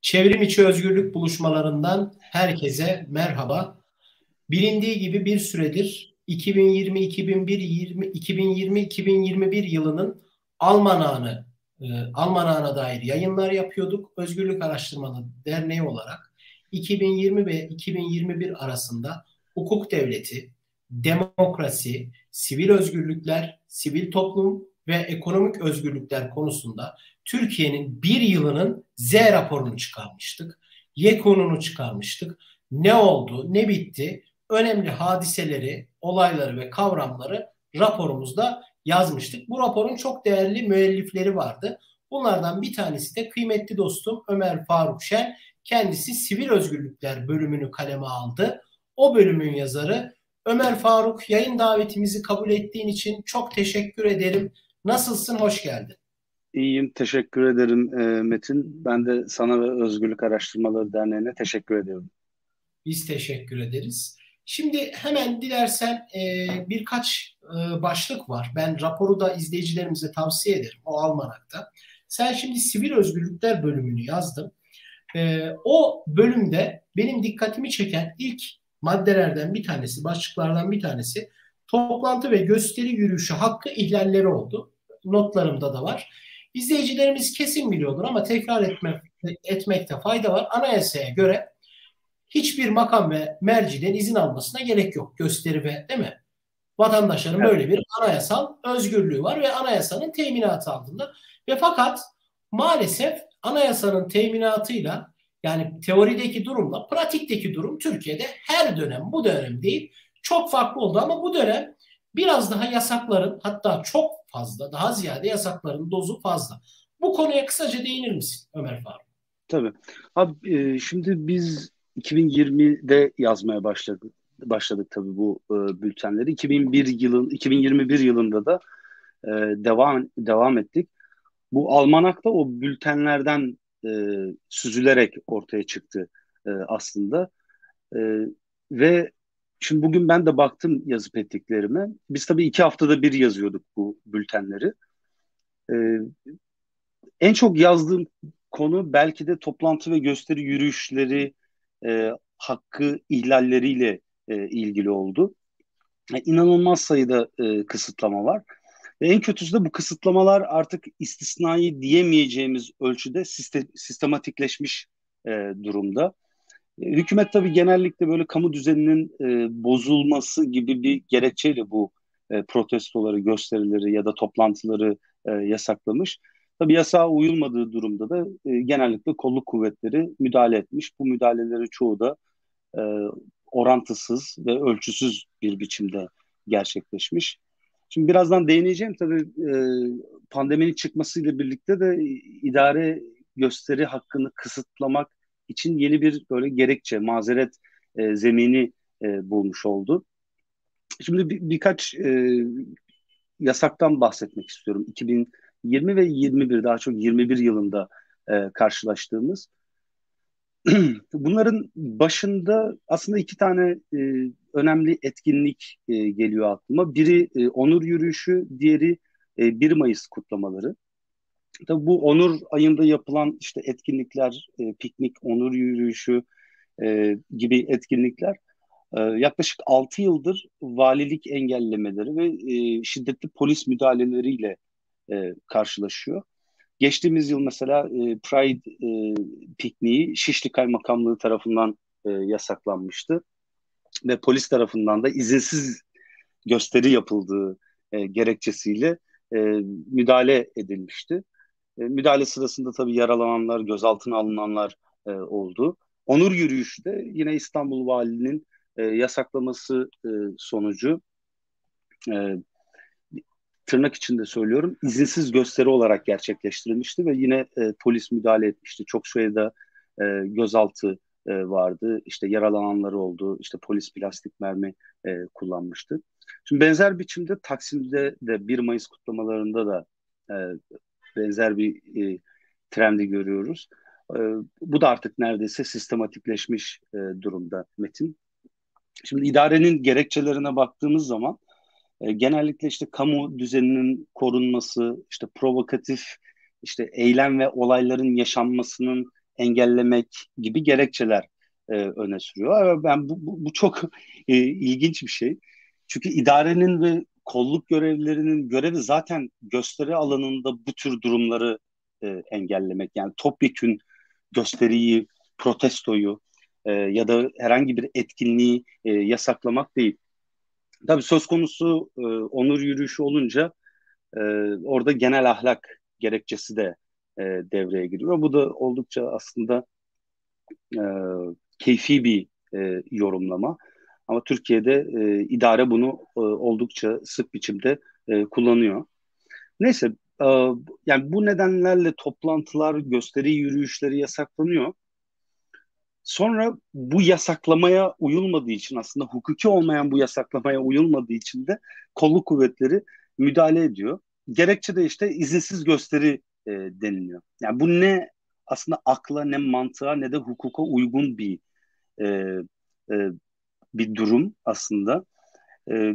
Çevrim içi özgürlük buluşmalarından herkese merhaba. Bilindiği gibi bir süredir 2020-2021 yılının almanağını, almanağına dair yayınlar yapıyorduk. Özgürlük Araştırmaları Derneği olarak 2020 ve 2021 arasında hukuk devleti, demokrasi, sivil özgürlükler, sivil toplum ve ekonomik özgürlükler konusunda Türkiye'nin bir yılının Z raporunu çıkarmıştık. Yekununu çıkarmıştık. Ne oldu, ne bitti? Önemli hadiseleri, olayları ve kavramları raporumuzda yazmıştık. Bu raporun çok değerli müellifleri vardı. Bunlardan bir tanesi de kıymetli dostum Ömer Faruk Şen. Kendisi Sivil Özgürlükler bölümünü kaleme aldı. O bölümün yazarı Ömer Faruk, yayın davetimizi kabul ettiğin için çok teşekkür ederim. Nasılsın? Hoş geldin. İyiyim, teşekkür ederim Metin. Ben de sana ve Özgürlük Araştırmaları Derneği'ne teşekkür ediyorum. Biz teşekkür ederiz. Şimdi hemen dilersen birkaç başlık var. Ben raporu da izleyicilerimize tavsiye ederim o almanakta. Sen şimdi Sivil Özgürlükler bölümünü yazdın. O bölümde benim dikkatimi çeken ilk maddelerden bir tanesi, başlıklardan bir tanesi toplantı ve gösteri yürüyüşü hakkı ihlalleri oldu. Notlarımda da var. İzleyicilerimiz kesin biliyordur ama etmekte fayda var. Anayasaya göre hiçbir makam ve merciden izin almasına gerek yok. Gösteri ve değil mi? Vatandaşların Evet. böyle bir anayasal özgürlüğü var ve anayasanın teminatı altında. Ve fakat maalesef anayasanın teminatıyla yani teorideki durumla pratikteki durum Türkiye'de her dönem bu dönem değil çok farklı oldu ama bu dönem biraz daha yasakların hatta çok fazla daha ziyade yasakların dozu fazla. Bu konuya kısaca değinir misin Ömer Faruk? Tabii. Abi, şimdi biz 2020'de yazmaya başladık tabii bu bültenleri. 2021 yılında da devam ettik. Bu almanakta o bültenlerden süzülerek ortaya çıktı aslında. E, ve şimdi bugün ben de baktım yazıp ettiklerime. Biz tabii 2 haftada bir yazıyorduk bu bültenleri. E, En çok yazdığım konu belki de toplantı ve gösteri yürüyüşleri hakkı ihlalleriyle ilgili oldu. İnanılmaz sayıda kısıtlama var. Ve en kötüsü de bu kısıtlamalar artık istisnai diyemeyeceğimiz ölçüde sistematikleşmiş durumda. Hükümet tabii genellikle böyle kamu düzeninin bozulması gibi bir gerekçeyle bu protestoları, gösterileri ya da toplantıları yasaklamış. Tabii yasağa uyulmadığı durumda da genellikle kolluk kuvvetleri müdahale etmiş. Bu müdahaleleri çoğu da e, orantısız ve ölçüsüz bir biçimde gerçekleşmiş. Şimdi birazdan değineceğim tabii pandeminin çıkmasıyla birlikte de idare gösteri hakkını kısıtlamak için yeni bir böyle gerekçe, mazeret zemini bulmuş oldu. Şimdi birkaç yasaktan bahsetmek istiyorum. 2020 ve 21 daha çok 21 yılında karşılaştığımız. Bunların başında aslında 2 tane önemli etkinlik geliyor aklıma. Biri onur yürüyüşü, diğeri 1 Mayıs kutlamaları. Tabii bu onur ayında yapılan işte etkinlikler, piknik, onur yürüyüşü gibi etkinlikler yaklaşık 6 yıldır valilik engellemeleri ve şiddetli polis müdahaleleriyle karşılaşıyor. Geçtiğimiz yıl mesela Pride pikniği Şişli Kaymakamlığı tarafından yasaklanmıştı ve polis tarafından da izinsiz gösteri yapıldığı gerekçesiyle e, müdahale edilmişti. Müdahale sırasında tabii yaralananlar, gözaltına alınanlar oldu. Onur yürüyüşü de yine İstanbul Valiliğinin yasaklaması sonucu e, tırnak içinde söylüyorum izinsiz gösteri olarak gerçekleştirilmişti ve yine polis müdahale etmişti. Çok sayıda gözaltı vardı. İşte yaralananlar oldu. İşte polis plastik mermi kullanmıştı. Şimdi benzer biçimde Taksim'de de 1 Mayıs kutlamalarında da e, benzer bir trendi görüyoruz. E, Bu da artık neredeyse sistematikleşmiş durumda Metin. Şimdi idarenin gerekçelerine baktığımız zaman genellikle işte kamu düzeninin korunması, işte provokatif işte eylem ve olayların yaşanmasının engellemek gibi gerekçeler öne sürüyor. Ben bu çok ilginç bir şey. Çünkü idarenin ve kolluk görevlilerinin görevi zaten gösteri alanında bu tür durumları engellemek. Yani topyekün gösteriyi, protestoyu ya da herhangi bir etkinliği yasaklamak değil. Tabii söz konusu onur yürüyüşü olunca e, orada genel ahlak gerekçesi de devreye giriyor. Bu da oldukça aslında e, keyfi bir yorumlama. Ama Türkiye'de idare bunu oldukça sık biçimde kullanıyor. Neyse, e, yani bu nedenlerle toplantılar, gösteri yürüyüşleri yasaklanıyor. Sonra bu yasaklamaya uyulmadığı için, aslında hukuki olmayan bu yasaklamaya uyulmadığı için de kolluk kuvvetleri müdahale ediyor. Gerekçe de işte izinsiz gösteri deniliyor. Yani bu ne aslında akla, ne mantığa, ne de hukuka uygun e, e, bir durum aslında. E,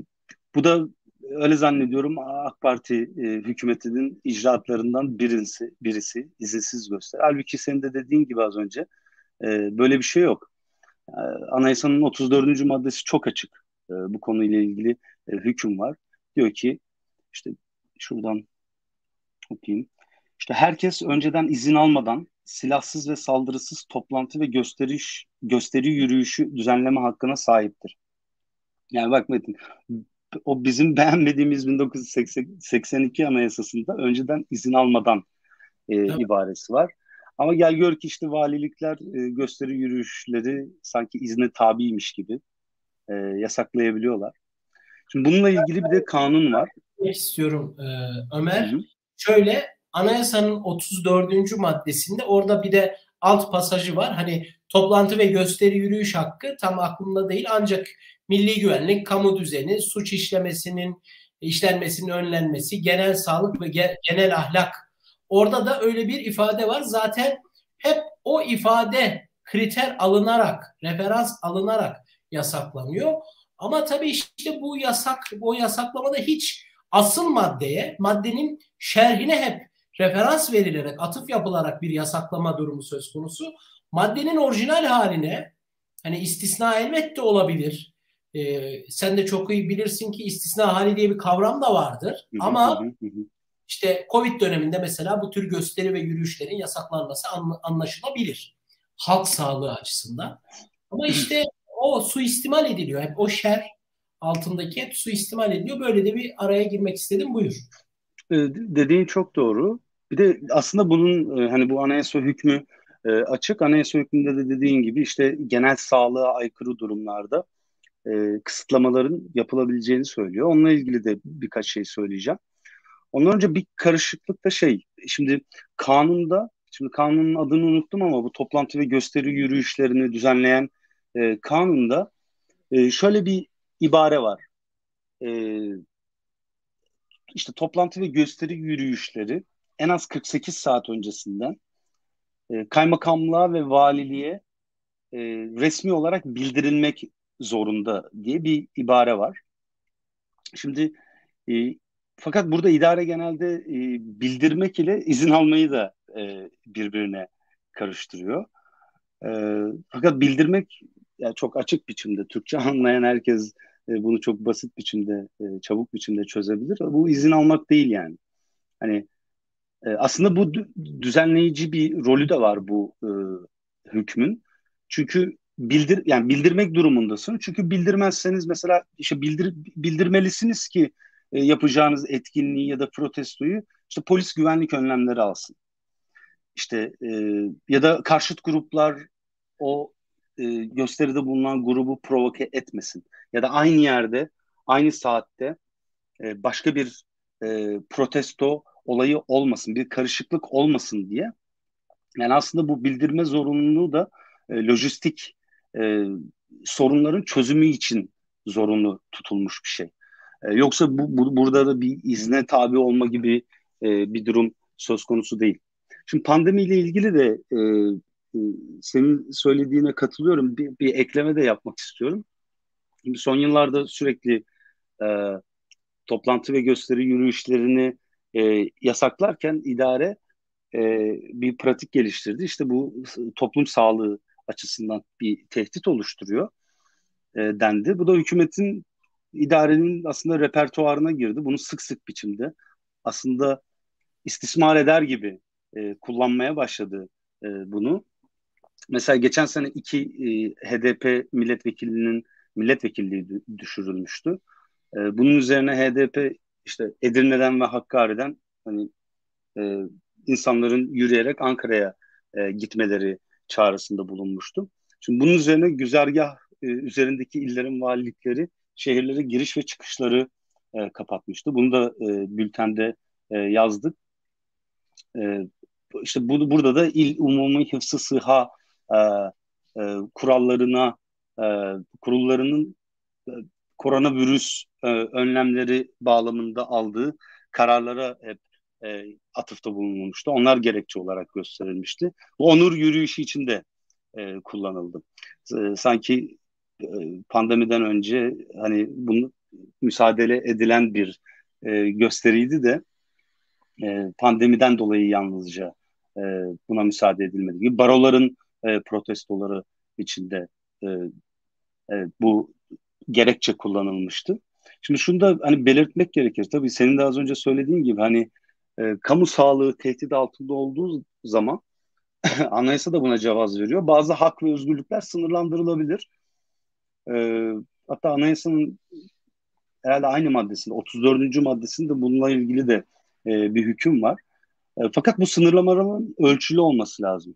Bu da öyle zannediyorum AK Parti hükümetinin icraatlarından birisi izinsiz gösteri. Halbuki senin de dediğin gibi az önce böyle bir şey yok. E, Anayasanın 34. maddesi çok açık. Bu konuyla ilgili hüküm var. Diyor ki işte şuradan okuyayım. İşte herkes önceden izin almadan silahsız ve saldırısız toplantı ve gösteri yürüyüşü düzenleme hakkına sahiptir. Yani bak Metin, o bizim beğenmediğimiz 1982 Anayasası'nda önceden izin almadan Tabii. ibaresi var. Ama gel gör ki işte valilikler gösteri yürüyüşleri sanki izne tabiymiş gibi yasaklayabiliyorlar. Şimdi bununla ilgili bir de kanun var. Demek istiyorum Hı Ömer. hı, Şöyle, anayasanın 34. maddesinde orada bir de alt pasajı var. Hani toplantı ve gösteri yürüyüş hakkı tam aklımda değil, ancak milli güvenlik, kamu düzeni, suç işlenmesinin önlenmesi, genel sağlık ve genel ahlak. Orada da öyle bir ifade var. Zaten hep o ifade kriter alınarak, referans alınarak yasaklanıyor. Ama tabii işte o yasaklamada hiç asıl maddenin şerhine hep referans verilerek, atıf yapılarak bir yasaklama durumu söz konusu. Maddenin orijinal haline, hani istisna elbette olabilir. Sen de çok iyi bilirsin ki istisna hali diye bir kavram da vardır. hı hı, hı Ama hı, hı hı. işte Covid döneminde mesela bu tür gösteri ve yürüyüşlerin yasaklanması anlaşılabilir. Halk sağlığı açısından. Ama işte o suistimal ediliyor. Hep o şer altındaki hep suistimal ediliyor. Böyle de bir araya girmek istedim. Buyur. Dediğin çok doğru. Bir de aslında bunun hani bu anayasa hükmü açık. Anayasa hükmünde de dediğin gibi işte genel sağlığa aykırı durumlarda kısıtlamaların yapılabileceğini söylüyor. Onunla ilgili de birkaç şey söyleyeceğim. Ondan önce bir karışıklık da şimdi şimdi kanunun adını unuttum ama bu toplantı ve gösteri yürüyüşlerini düzenleyen kanunda şöyle bir ibare var. E, işte toplantı ve gösteri yürüyüşleri en az 48 saat öncesinden kaymakamlığa ve valiliğe resmi olarak bildirilmek zorunda diye bir ibare var. Şimdi e, fakat burada idare genelde bildirmek ile izin almayı da birbirine karıştırıyor. E, Fakat bildirmek yani çok açık biçimde Türkçe anlayan herkes bunu çok basit biçimde, çabuk biçimde çözebilir. Bu izin almak değil yani. Hani aslında bu düzenleyici bir rolü de var bu hükmün. Çünkü yani bildirmek durumundasın. Çünkü bildirmezseniz mesela işte bildirmelisiniz ki yapacağınız etkinliği ya da protestoyu işte polis güvenlik önlemleri alsın. İşte ya da karşıt gruplar o gösteride bulunan grubu provoke etmesin. Ya da aynı yerde, aynı saatte başka bir protesto olayı olmasın, bir karışıklık olmasın diye. Yani aslında bu bildirme zorunluluğu da lojistik e, sorunların çözümü için zorunlu tutulmuş bir şey. Yoksa burada da bir izne tabi olma gibi bir durum söz konusu değil. Şimdi pandemiyle ilgili de e, senin söylediğine katılıyorum. Bir ekleme de yapmak istiyorum. Şimdi son yıllarda sürekli e, toplantı ve gösteri yürüyüşlerini yasaklarken idare bir pratik geliştirdi. İşte bu toplum sağlığı açısından bir tehdit oluşturuyor dendi. Bu da hükümetin, idarenin aslında repertuarına girdi. Bunu sık sık biçimde aslında istismar eder gibi kullanmaya başladı bunu. Mesela geçen sene iki HDP milletvekilinin milletvekilliği düşürülmüştü. Bunun üzerine HDP işte Edirne'den ve Hakkari'den hani e, insanların yürüyerek Ankara'ya gitmeleri çağrısında bulunmuştu. Şimdi bunun üzerine güzergah üzerindeki illerin valilikleri şehirlere giriş ve çıkışları kapatmıştı. Bunu da bültende yazdık. E, işte burada da İl Umumi Hıfzı Sıha e, kurallarına, e, kurullarının e, koronavirüs önlemleri bağlamında aldığı kararlara hep atıfta bulunulmuştu. Onlar gerekçe olarak gösterilmişti. Bu onur yürüyüşü için de kullanıldı. Sanki pandemiden önce hani bunu müsaade edilen bir gösteriydi de pandemiden dolayı yalnızca e, buna müsaade edilmedi gibi. Baroların protestoları içinde e, bu gerekçe kullanılmıştı. Şimdi şunu da hani belirtmek gerekir. Tabii senin de az önce söylediğin gibi hani kamu sağlığı tehdit altında olduğu zaman anayasa da buna cevaz veriyor. Bazı hak ve özgürlükler sınırlandırılabilir. E, Hatta anayasanın herhalde aynı maddesinde, 34. maddesinde bununla ilgili de bir hüküm var. Fakat bu sınırlamaların ölçülü olması lazım.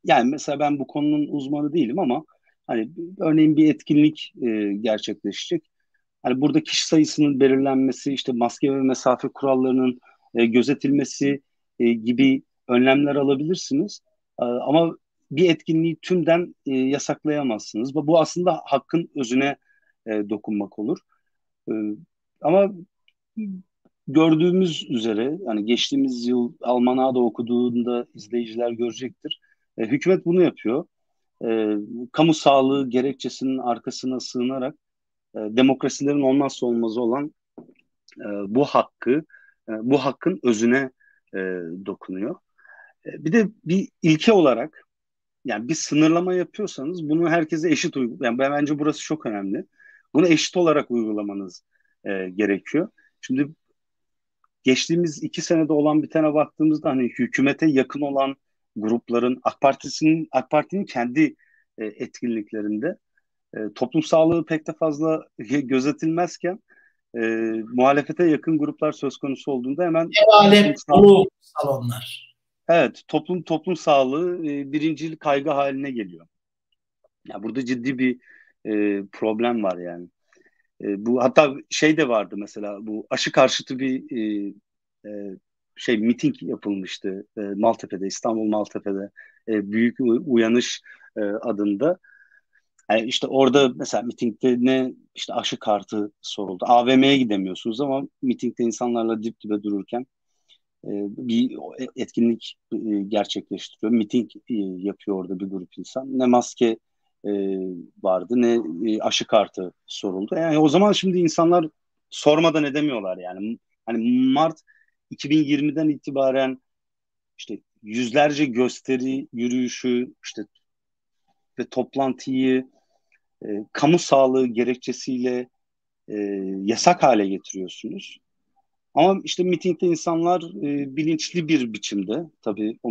Yani mesela ben bu konunun uzmanı değilim ama hani örneğin bir etkinlik gerçekleşecek. Hani burada kişi sayısının belirlenmesi, işte maske ve mesafe kurallarının gözetilmesi gibi önlemler alabilirsiniz. Ama bir etkinliği tümden yasaklayamazsınız. Bu aslında hakkın özüne dokunmak olur. E, Ama gördüğümüz üzere yani geçtiğimiz yıl Almanağ'da okuduğunda izleyiciler görecektir. Hükümet bunu yapıyor. E, Kamu sağlığı gerekçesinin arkasına sığınarak demokrasilerin olmazsa olmazı olan bu hakkı, bu hakkın özüne e, dokunuyor. Bir de bir ilke olarak yani bir sınırlama yapıyorsanız bunu herkese eşit yani bence burası çok önemli. Bunu eşit olarak uygulamanız gerekiyor. Şimdi geçtiğimiz 2 senede olan bitene baktığımızda hani hükümete yakın olan grupların AK Parti'nin kendi etkinliklerinde toplum sağlığı pek de fazla gözetilmezken e, muhalefete yakın gruplar söz konusu olduğunda hemen toplum Alep sağ dolu salonlar. evet toplum sağlığı birincil kaygı haline geliyor. Ya burada ciddi bir problem var yani. Bu hatta şey de vardı mesela bu aşı karşıtı bir miting yapılmıştı Maltepe'de, İstanbul Maltepe'de büyük uyanış adında. Yani işte orada mesela mitingde ne işte aşı kartı soruldu. AVM'ye gidemiyorsunuz ama mitingde insanlarla dip dibe dururken bir etkinlik gerçekleştiriyor. Miting yapıyor orada bir grup insan. Ne maske e, vardı ne aşı kartı soruldu. Yani o zaman şimdi insanlar sormadan edemiyorlar yani. Hani Mart 2020'den itibaren işte yüzlerce gösteri, yürüyüşü işte ve toplantıyı kamu sağlığı gerekçesiyle e, yasak hale getiriyorsunuz. Ama işte mitingde insanlar bilinçli bir biçimde tabii o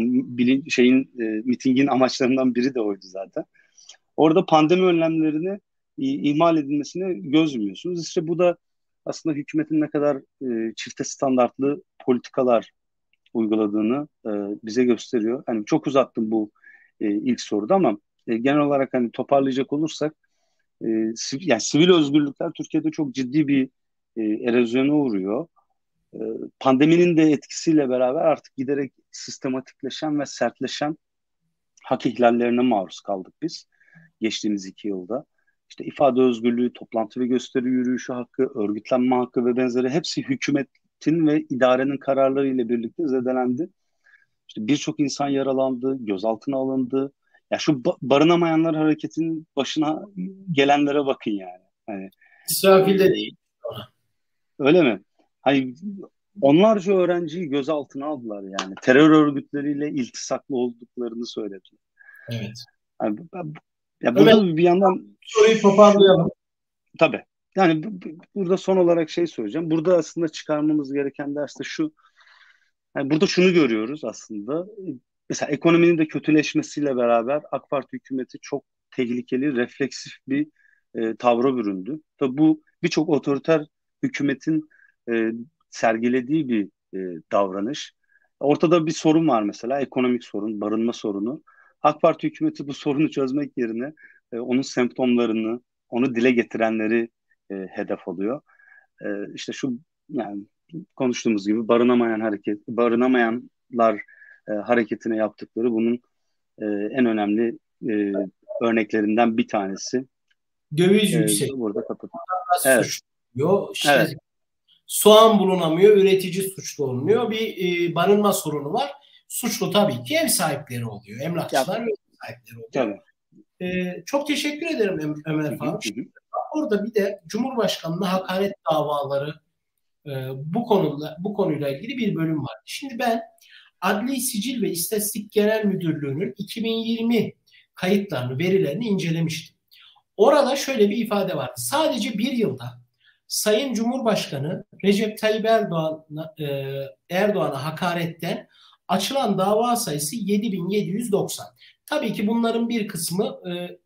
mitingin amaçlarından biri de oydu zaten. Orada pandemi önlemlerini ihmal edilmesine göz yumuyorsunuz. İşte bu da aslında hükümetin ne kadar çifte standartlı politikalar uyguladığını bize gösteriyor. Hani çok uzattım bu ilk soruda ama genel olarak hani toparlayacak olursak yani sivil özgürlükler Türkiye'de çok ciddi bir erozyona uğruyor. E, Pandeminin de etkisiyle beraber artık giderek sistematikleşen ve sertleşen hak ihlallerine maruz kaldık biz geçtiğimiz 2 yılda. İşte ifade özgürlüğü, toplantı ve gösteri yürüyüşü hakkı, örgütlenme hakkı ve benzeri hepsi hükümetin ve idarenin kararlarıyla birlikte zedelendi. İşte birçok insan yaralandı, gözaltına alındı. Ya şu barınamayanlar hareketinin başına gelenlere bakın yani. Hani İsrafil de e, değil ona. öyle mi? Hani onlarca öğrenciyi gözaltına aldılar yani. Terör örgütleriyle iltisaklı olduklarını söylediler. Evet. Yani, ya Ömer, burada bir yandan soruyu şu toparlayalım. tabii. Yani burada son olarak şey söyleyeceğim. Burada aslında çıkarmamız gereken ders de şu. Yani burada şunu görüyoruz aslında. Mesela ekonominin de kötüleşmesiyle beraber AK Parti hükümeti çok tehlikeli, refleksif bir tavra büründü. Tabii bu birçok otoriter hükümetin e, sergilediği bir davranış. Ortada bir sorun var mesela, ekonomik sorun, barınma sorunu. AK Parti hükümeti bu sorunu çözmek yerine onun semptomlarını, onu dile getirenleri hedef alıyor. İşte şu yani konuştuğumuz gibi barınamayanlar hareketine yaptıkları bunun en önemli e, örneklerinden bir tanesi. Döviz yüksek. Burada kapat. Evet, Suçluyor. İşte evet, soğan bulunamıyor. Üretici suçlu olmuyor. Bir barınma sorunu var. Suçlu tabii ki ev sahipleri oluyor. ya Emlakçılar ve ev sahipleri oluyor. tabii. Çok teşekkür ederim Hı Ömer hı, Faruk. hı hı. Orada bir de Cumhurbaşkanı'na hakaret davaları bu konuyla ilgili bir bölüm var. Şimdi ben Adli Sicil ve İstatistik Genel Müdürlüğü'nün 2020 kayıtlarını, verilerini incelemiştim. Orada şöyle bir ifade vardı. Sadece bir yılda Sayın Cumhurbaşkanı Recep Tayyip Erdoğan'a hakaretten açılan dava sayısı 7.790. Tabii ki bunların bir kısmı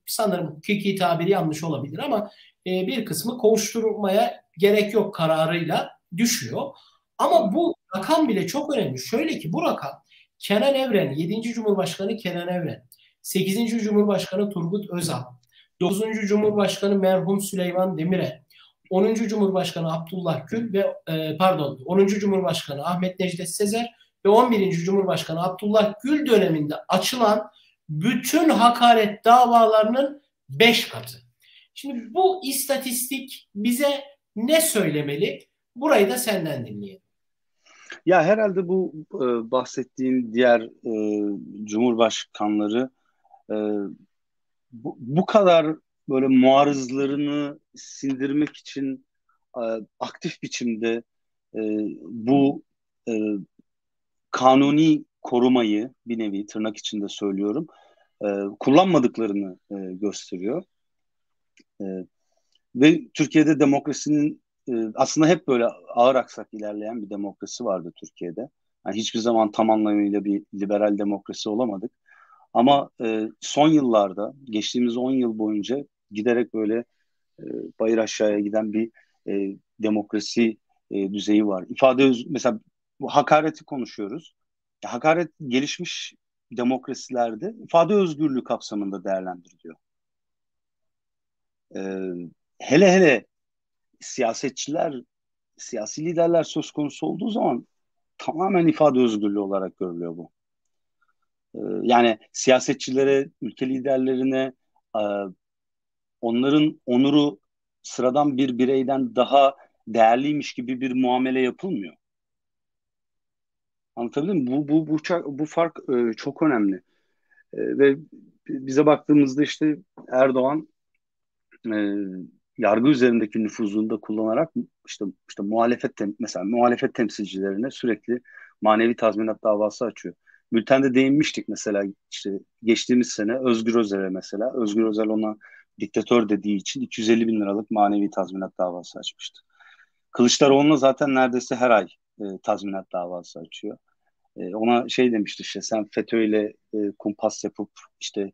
sanırım hukuki tabiri yanlış olabilir ama bir kısmı kovuşturmaya gerek yok kararıyla düşüyor. Ama bu rakam bile çok önemli. Şöyle ki bu rakam Kenan Evren, 7. Cumhurbaşkanı Kenan Evren, 8. Cumhurbaşkanı Turgut Özal, 9. Cumhurbaşkanı merhum Süleyman Demirel, 10. Cumhurbaşkanı Abdullah Gül ve 10. Cumhurbaşkanı Ahmet Necdet Sezer ve 11. Cumhurbaşkanı Abdullah Gül döneminde açılan bütün hakaret davalarının 5 katı. Şimdi bu istatistik bize ne söylemeli? Burayı da senden dinleyelim. Ya herhalde bu bahsettiğin diğer cumhurbaşkanları e, bu kadar böyle muarızlarını sindirmek için e, aktif biçimde e, bu e, kanuni korumayı bir nevi tırnak içinde söylüyorum kullanmadıklarını gösteriyor. E, Ve Türkiye'de demokrasinin aslında hep böyle ağır aksak ilerleyen bir demokrasi vardı Türkiye'de. Yani hiçbir zaman tam anlamıyla bir liberal demokrasi olamadık. Ama son yıllarda, geçtiğimiz 10 yıl boyunca giderek böyle e, bayır aşağıya giden bir demokrasi düzeyi var. Mesela bu hakareti konuşuyoruz. Hakaret gelişmiş demokrasilerde ifade özgürlüğü kapsamında değerlendiriliyor. E, Hele hele siyasetçiler, siyasi liderler söz konusu olduğu zaman tamamen ifade özgürlüğü olarak görülüyor bu. Yani siyasetçilere, ülke liderlerine e, onların onuru sıradan bir bireyden daha değerliymiş gibi bir muamele yapılmıyor. Anlatabildim mi? Bu fark çok önemli. Ve bize baktığımızda işte Erdoğan e, yargı üzerindeki nüfuzunu da kullanarak işte mesela muhalefet temsilcilerine sürekli manevi tazminat davası açıyor. Bültende değinmiştik mesela işte geçtiğimiz sene Özgür Özel'e mesela. Özgür Özel ona diktatör dediği için 250 bin liralık manevi tazminat davası açmıştı. Kılıçdaroğlu'na zaten neredeyse her ay tazminat davası açıyor. Ona şey demişti işte sen FETÖ'yle kumpas yapıp işte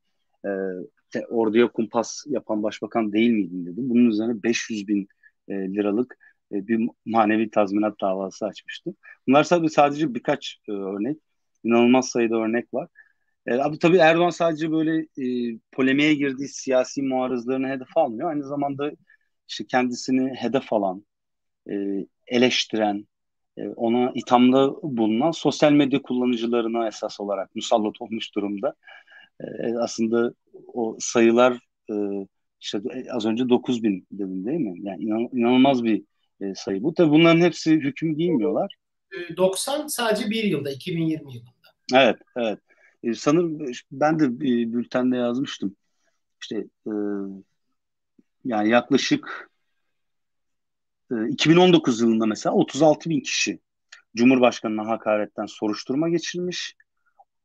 orduya kumpas yapan başbakan değil miydin dedi. Bunun üzerine 500 bin liralık bir manevi tazminat davası açmıştı. Bunlar sadece birkaç örnek. İnanılmaz sayıda örnek var. Abi tabii Erdoğan sadece böyle polemiğe girdiği siyasi muarızlarını hedef almıyor. Aynı zamanda işte kendisini hedef alan, eleştiren, ona ithamda bulunan sosyal medya kullanıcılarına esas olarak musallat olmuş durumda. Aslında o sayılar e, işte az önce 9 bin dedim değil mi? Yani inanılmaz bir sayı bu. Tabii bunların hepsi hüküm giymiyorlar. 90 sadece bir yılda, 2020 yılında. Evet, evet. Sanırım ben de bültende yazmıştım. İşte yani yaklaşık 2019 yılında mesela 36 bin kişi Cumhurbaşkanına hakaretten soruşturma geçirmiş.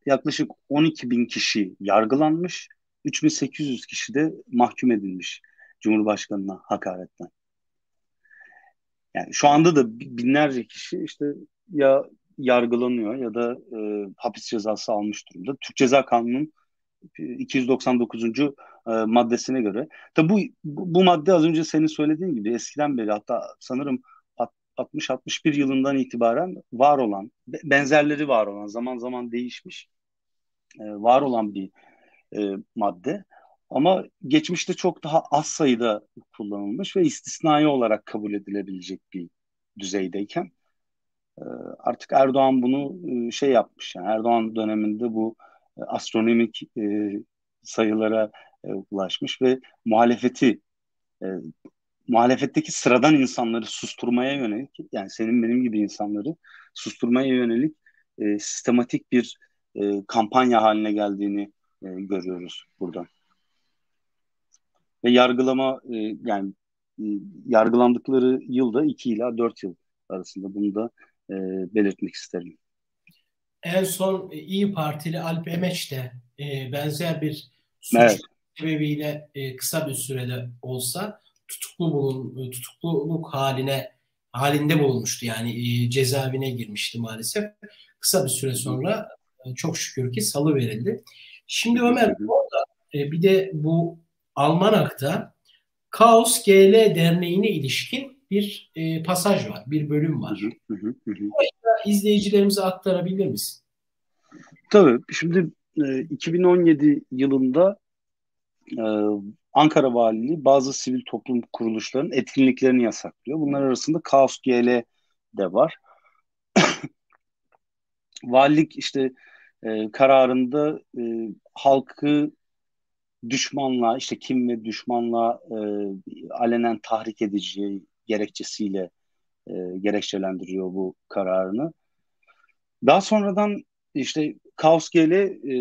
Yaklaşık 12 bin kişi yargılanmış. 3.800 kişi de mahkum edilmiş Cumhurbaşkanına hakaretten. Yani şu anda da binlerce kişi işte ya yargılanıyor ya da hapis cezası almış durumda. Türk Ceza Kanunu'nun 299. Maddesine göre. Tabi bu madde az önce senin söylediğin gibi eskiden beri, hatta sanırım 60-61 yılından itibaren var olan, benzerleri var olan, zaman zaman değişmiş, var olan bir madde. Ama geçmişte çok daha az sayıda kullanılmış ve istisnai olarak kabul edilebilecek bir düzeydeyken e, artık Erdoğan bunu şey yapmış. Yani Erdoğan döneminde bu astronomik sayılara ulaşmış ve e, muhalefetteki sıradan insanları susturmaya yönelik, yani senin benim gibi insanları susturmaya yönelik sistematik bir kampanya haline geldiğini görüyoruz burada. Ve yani e, yargılandıkları yılda 2 ila 4 yıl arasında, bunu da belirtmek isterim. En son İyi Partili Alp Emeç de benzer bir suç Evet. sebebiyle kısa bir sürede olsa tutukluluk halinde bulunmuştu. Yani cezaevine girmişti maalesef. Kısa bir süre sonra çok şükür ki salı verildi. Şimdi Ömer, orada bir de bu Almanak'ta Kaos GL Derneği'ne ilişkin bir pasaj var, bir bölüm var. İzleyicilerimize aktarabilir misin? Tabii. Şimdi 2017 yılında e, Ankara Valiliği bazı sivil toplum kuruluşlarının etkinliklerini yasaklıyor. Bunlar arasında Kaos GL de var. Valilik işte kararında halkı düşmanlığa, işte kim ve düşmanlığa alenen tahrik edeceği gerekçesiyle gerekçelendiriyor bu kararını. Daha sonradan işte Kaos GL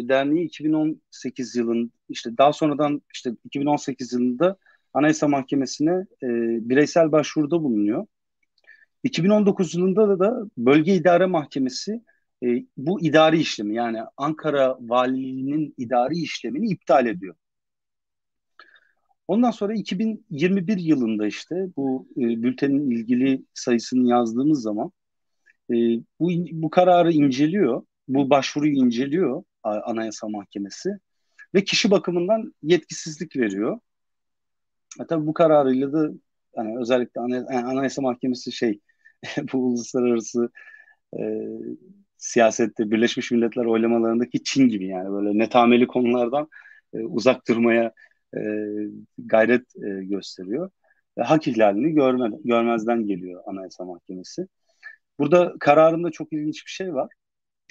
Derneği 2018 yılında, işte daha sonradan işte 2018 yılında Anayasa Mahkemesi'ne bireysel başvuruda bulunuyor. 2019 yılında da Bölge İdare Mahkemesi bu idari işlemi, yani Ankara Valiliği'nin idari işlemini iptal ediyor. Ondan sonra 2021 yılında işte bu bültenin ilgili sayısını yazdığımız zaman e, bu kararı inceliyor, bu başvuruyu inceliyor Anayasa Mahkemesi ve kişi bakımından yetkisizlik veriyor. Tabii bu kararıyla da yani özellikle Anayasa Mahkemesi bu uluslararası e, siyasette Birleşmiş Milletler oylamalarındaki Çin gibi, yani böyle netameli konulardan uzak durmaya e, gayret gösteriyor. Hak ihlalini görmezden geliyor Anayasa Mahkemesi. Burada kararında çok ilginç bir şey var.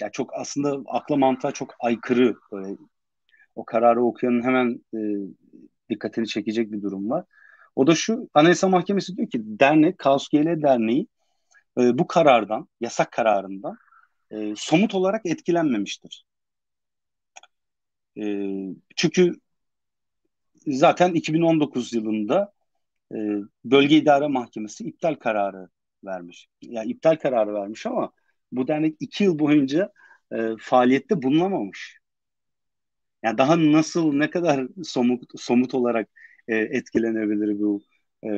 Ya çok aslında akla mantığa çok aykırı, böyle o kararı okuyanın hemen dikkatini çekecek bir durum var. O da şu: Anayasa Mahkemesi diyor ki dernek, Kaos GL Derneği bu karardan, yasak kararından somut olarak etkilenmemiştir. E, Çünkü zaten 2019 yılında e, Bölge İdare Mahkemesi iptal kararı vermiş. Yani iptal kararı vermiş ama bu dernek 2 yıl boyunca faaliyette bulunamamış. Yani daha nasıl, ne kadar somut olarak etkilenebilir bu e,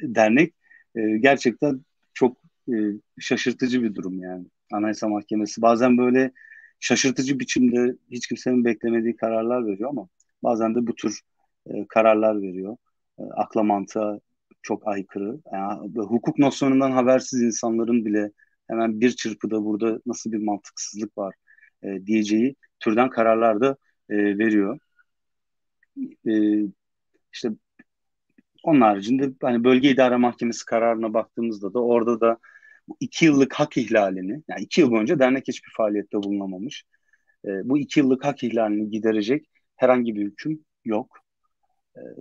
dernek? Gerçekten çok e, şaşırtıcı bir durum yani. Anayasa Mahkemesi bazen böyle şaşırtıcı biçimde hiç kimsenin beklemediği kararlar veriyor ama bazen de bu tür kararlar veriyor. Akla mantığa çok aykırı. Yani, hukuk nosyonundan habersiz insanların bile hemen bir çırpıda burada nasıl bir mantıksızlık var diyeceği türden kararlar da veriyor. E, işte onun haricinde hani Bölge İdare Mahkemesi kararına baktığımızda da orada da bu 2 yıllık hak ihlalini, yani 2 yıl boyunca dernek hiçbir faaliyette bulunamamış. Bu 2 yıllık hak ihlalini giderecek herhangi bir hüküm yok.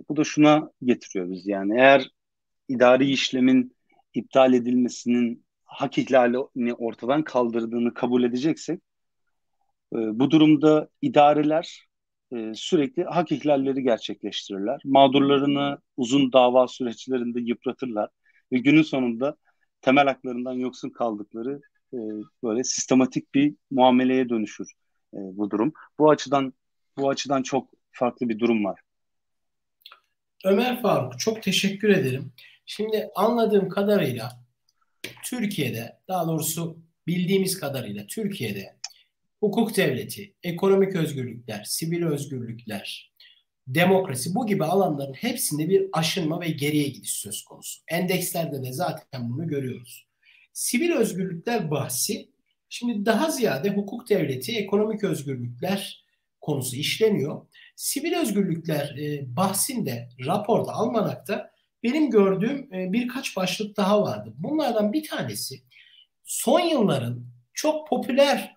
Bu da şuna getiriyor biz, yani eğer idari işlemin iptal edilmesinin hak ihlalini ortadan kaldırdığını kabul edeceksek, bu durumda idareler sürekli hak ihlalleri gerçekleştirirler. Mağdurlarını uzun dava süreçlerinde yıpratırlar ve günün sonunda temel haklarından yoksun kaldıkları böyle sistematik bir muameleye dönüşür bu durum. Bu açıdan çok farklı bir durum var. Ömer Faruk, çok teşekkür ederim. Şimdi anladığım kadarıyla Türkiye'de, daha doğrusu bildiğimiz kadarıyla Türkiye'de hukuk devleti, ekonomik özgürlükler, sivil özgürlükler, demokrasi, bu gibi alanların hepsinde bir aşınma ve geriye gidiş söz konusu. Endekslerde de zaten bunu görüyoruz. Sivil özgürlükler bahsi şimdi daha ziyade hukuk devleti, ekonomik özgürlükler konusu işleniyor. Sivil özgürlükler bahsinde, raporda, almanakta benim gördüğüm birkaç başlık daha vardı. Bunlardan bir tanesi son yılların çok popüler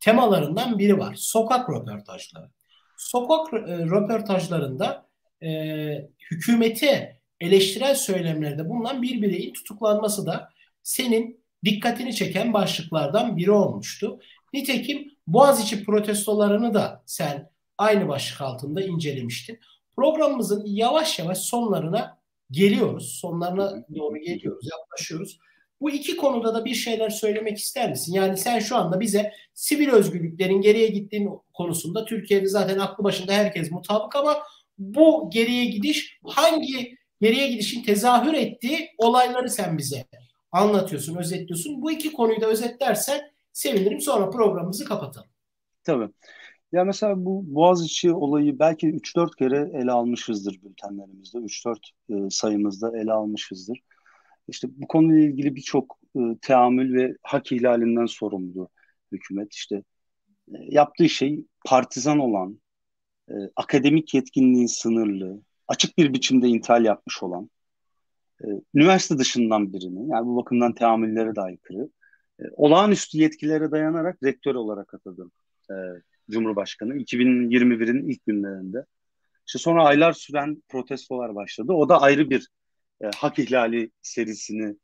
temalarından biri var. Sokak röportajları. Sokak röportajlarında hükümete eleştirel söylemlerde bulunan bir bireyin tutuklanması da senin dikkatini çeken başlıklardan biri olmuştu. Nitekim Boğaziçi protestolarını da sen aynı başlık altında incelemiştin. Programımızın yavaş yavaş sonlarına geliyoruz. Sonlarına doğru geliyoruz, yaklaşıyoruz. Bu iki konuda da bir şeyler söylemek ister misin? Yani sen şu anda bize sivil özgürlüklerin geriye gittiğin konusunda Türkiye'de zaten aklı başında herkes mutabık ama bu geriye gidiş hangi geriye gidişin tezahür ettiği olayları sen bize anlatıyorsun, özetliyorsun. Bu iki konuyu da özetlersen sevinirim. Sonra programımızı kapatalım. Tabii. Ya mesela bu Boğaziçi olayı belki 3-4 kere ele almışızdır bültenlerimizde. 3-4 sayımızda ele almışızdır. İşte bu konuyla ilgili birçok teamül ve hak ihlalinden sorumlu hükümet. İşte yaptığı şey partizan olan, akademik yetkinliği sınırlı, açık bir biçimde intihal yapmış olan, üniversite dışından birini, yani bu bakımdan teamüllere de aykırı, olağanüstü yetkilere dayanarak rektör olarak atadı e, Cumhurbaşkanı 2021'in ilk günlerinde. İşte sonra aylar süren protestolar başladı. O da ayrı bir hak ihlali serisini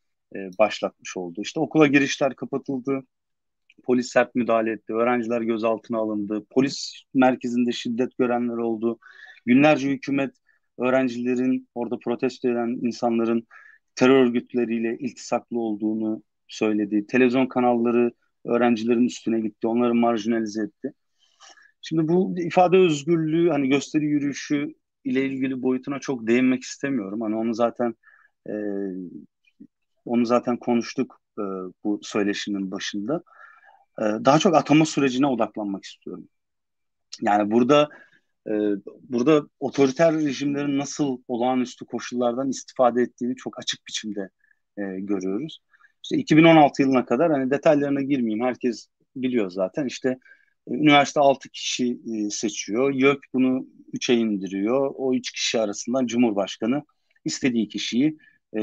başlatmış oldu. İşte okula girişler kapatıldı, polis sert müdahale etti, öğrenciler gözaltına alındı, polis merkezinde şiddet görenler oldu. Günlerce hükümet öğrencilerin, orada protesto eden insanların terör örgütleriyle iltisaklı olduğunu söyledi. Televizyon kanalları öğrencilerin üstüne gitti, onları marjinalize etti. Şimdi bu ifade özgürlüğü, hani gösteri yürüyüşü ile ilgili boyutuna çok değinmek istemiyorum. Hani e, onu zaten konuştuk bu söyleşinin başında. Daha çok atama sürecine odaklanmak istiyorum. Yani e, burada otoriter rejimlerin nasıl olağanüstü koşullardan istifade ettiğini çok açık biçimde görüyoruz. İşte 2016 yılına kadar, hani detaylarına girmeyeyim, herkes biliyor zaten. İşte üniversite 6 kişi seçiyor. YÖK bunu 3'e indiriyor. O 3 kişi arasından Cumhurbaşkanı istediği kişiyi e,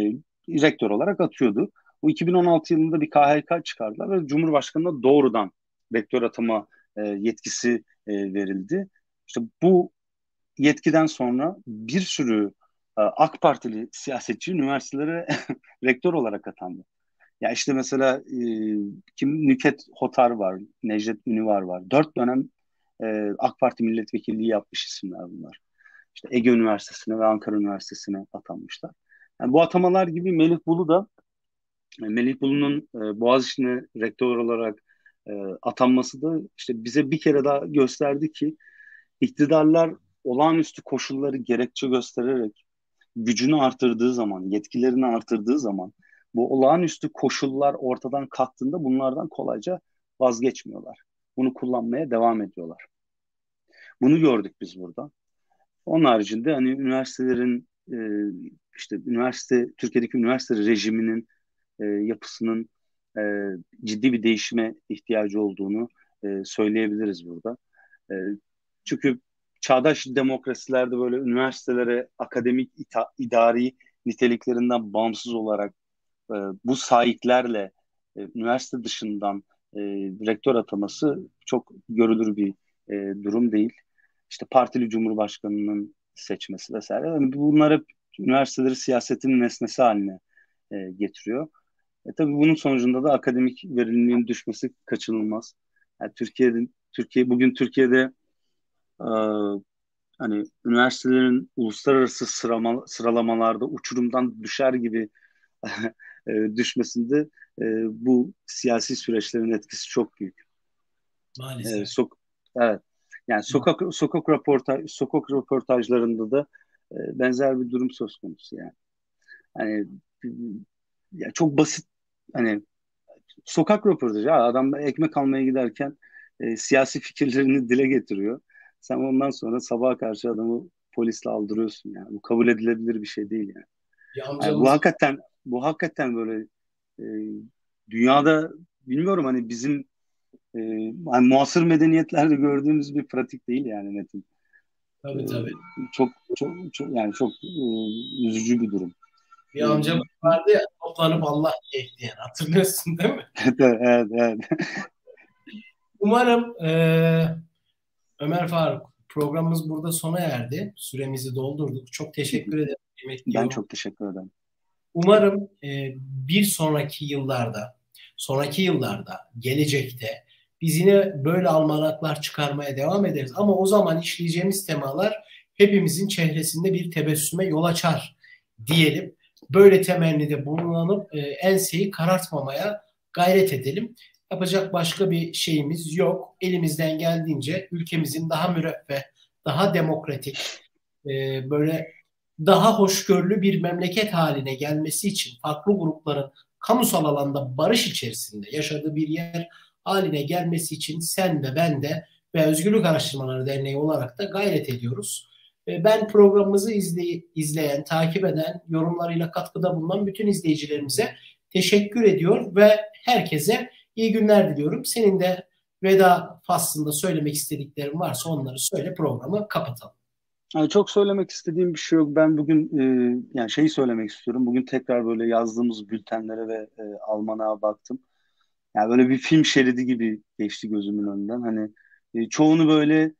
rektör olarak atıyordu. Bu 2016 yılında bir KHK çıkardılar ve Cumhurbaşkanı'na doğrudan rektör atama yetkisi verildi. İşte bu yetkiden sonra bir sürü AK Partili siyasetçi üniversitelere rektör olarak atandı. Ya işte mesela Nükhet Hotar var, Necdet Ünüvar var. 4 dönem AK Parti milletvekilliği yapmış isimler bunlar. İşte Ege Üniversitesi'ne ve Ankara Üniversitesi'ne atanmışlar. Yani bu atamalar gibi Melih Bulu'nun Boğaziçi'ne rektör olarak atanması da işte bize bir kere daha gösterdi ki iktidarlar olağanüstü koşulları gerekçe göstererek gücünü artırdığı zaman, yetkilerini artırdığı zaman, bu olağanüstü koşullar ortadan kalktığında bunlardan kolayca vazgeçmiyorlar. Bunu kullanmaya devam ediyorlar. Bunu gördük biz burada. Onun haricinde hani üniversitelerin işte Türkiye'deki üniversite rejiminin yapısının e, ciddi bir değişime ihtiyacı olduğunu söyleyebiliriz burada. E, Çünkü çağdaş demokrasilerde böyle üniversitelere akademik idari niteliklerinden bağımsız olarak bu sahiplerle üniversite dışından rektör ataması çok görülür bir durum değil. İşte partili cumhurbaşkanının seçmesi vesaire. Yani bunlar hep üniversiteleri siyasetin nesnesi haline getiriyor. Tabii bunun sonucunda da akademik verimliliğin düşmesi kaçınılmaz. Yani Türkiye'de e, hani üniversitelerin uluslararası sıralamalarda uçurumdan düşer gibi düşmesinde bu siyasi süreçlerin etkisi çok büyük. Maalesef. Evet. Yani sokak röportajlarında da benzer bir durum söz konusu yani. Hani ya çok basit, hani sokak röportajı. Ha, adam ekmek almaya giderken siyasi fikirlerini dile getiriyor. Sen ondan sonra sabaha karşı adamı polisle aldırıyorsun yani. Bu kabul edilebilir bir şey değil yani. Bir Yani bu amcamız hakikaten bu hakikaten böyle e, dünyada bilmiyorum hani bizim hani muasır medeniyetlerde gördüğümüz bir pratik değil yani Metin. E, tabii tabii. çok yani çok üzücü bir durum. Bir E, amcamız vardı ya, toplanıp Allah diye ekleyen. Hatırlıyorsun değil mi? evet, evet. Umarım Ömer Faruk, programımız burada sona erdi. Süremizi doldurduk. Çok teşekkür ederim kıymetli Ben yorum. çok teşekkür ederim. Umarım bir sonraki yıllarda, gelecekte biz yine böyle almanaklar çıkarmaya devam ederiz. Ama o zaman işleyeceğimiz temalar hepimizin çehresinde bir tebessüme yol açar diyelim. Böyle temennide bulunalım, enseyi karartmamaya gayret edelim. Yapacak başka bir şeyimiz yok. Elimizden geldiğince ülkemizin daha müreffeh, daha demokratik, böyle daha hoşgörülü bir memleket haline gelmesi için farklı grupların kamusal alanda barış içerisinde yaşadığı bir yer haline gelmesi için sen de ben de ve Özgürlük Araştırmaları Derneği olarak da gayret ediyoruz. Ben programımızı izleyen, takip eden, yorumlarıyla katkıda bulunan bütün izleyicilerimize teşekkür ediyor ve herkese iyi günler diliyorum. Senin de veda faslında söylemek istediklerin varsa onları söyle, programı kapatalım. Yani çok söylemek istediğim bir şey yok. Ben bugün yani şeyi söylemek istiyorum. Bugün tekrar böyle yazdığımız bültenlere ve almanağa baktım. Yani böyle bir film şeridi gibi geçti gözümün önünden. Hani çoğunu böyle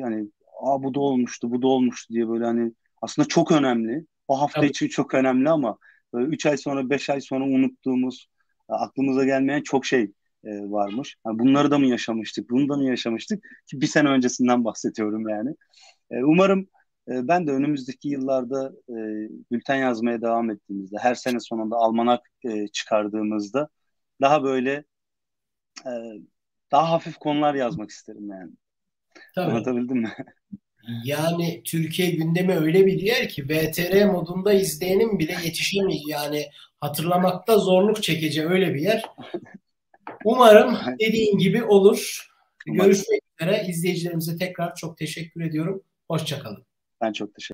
hani bu da olmuştu, bu da olmuştu diye böyle hani aslında çok önemli. O hafta Tabii, için çok önemli ama böyle 3 ay sonra, 5 ay sonra unuttuğumuz, aklımıza gelmeyen çok şey varmış. Yani bunları da mı yaşamıştık, bunu da mı yaşamıştık? Ki bir sene öncesinden bahsediyorum yani. Umarım ben de önümüzdeki yıllarda bülten yazmaya devam ettiğimizde, her sene sonunda almanak çıkardığımızda daha böyle e, daha hafif konular yazmak isterim yani. tabii. Anlatabildim mi? Yani Türkiye gündemi öyle bir yer ki VTR modunda izleyenin bile yetişemeyeceği, yani hatırlamakta zorluk çekeceği öyle bir yer. Umarım dediğin gibi olur. Umarım. Görüşmek üzere. İzleyicilerimize tekrar çok teşekkür ediyorum. Hoşça kalın. Ben çok teşekkür